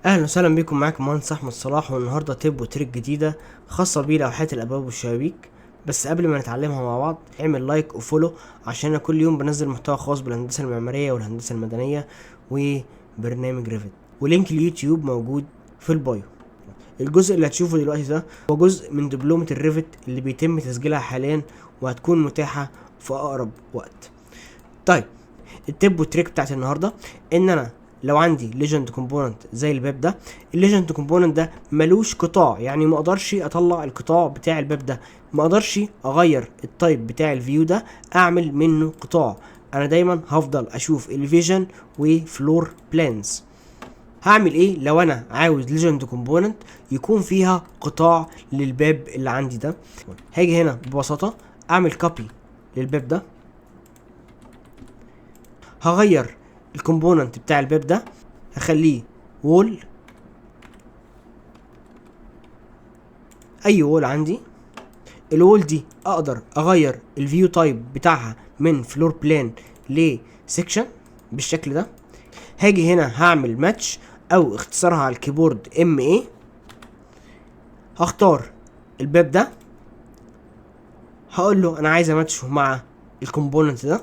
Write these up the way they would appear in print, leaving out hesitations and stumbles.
اهلا وسهلا بكم، معاكم مهندس احمد صلاح، والنهارده تيب وتريك جديده خاصه بلوحات الابواب والشبابيك. بس قبل ما نتعلمها مع بعض اعمل لايك وفولو، عشان انا كل يوم بنزل محتوى خاص بالهندسه المعماريه والهندسه المدنيه وبرنامج ريفت، ولينك اليوتيوب موجود في البايو. الجزء اللي هتشوفه دلوقتي ده هو جزء من دبلومه الريفت اللي بيتم تسجيلها حاليا وهتكون متاحه في اقرب وقت. طيب، التب والتريك بتاعت النهارده ان انا لو عندي ليجند كومبوننت زي الباب ده، الليجند كومبوننت ده ملوش قطاع، يعني ما اقدرش اطلع القطاع بتاع الباب ده، ما اقدرش اغير التايب بتاع الفيو ده اعمل منه قطاع. انا دايما هفضل اشوف الفيجن وفلور بلانز. هعمل ايه لو انا عاوز ليجند كومبوننت يكون فيها قطاع للباب اللي عندي ده؟ هاجي هنا ببساطه اعمل كوبي للباب ده، هغير الكومبوننت بتاع الباب ده، هخليه وول، اي وول عندي. الوول دي اقدر اغير الفيو تايب بتاعها من فلور بلان لسكشن بالشكل ده. هاجي هنا هعمل ماتش او اختصارها على الكيبورد MA، هختار الباب ده، هقول له انا عايز اماتشه مع الكومبوننت ده،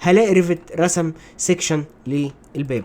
هلاقي ريفت رسم سيكشن للباب.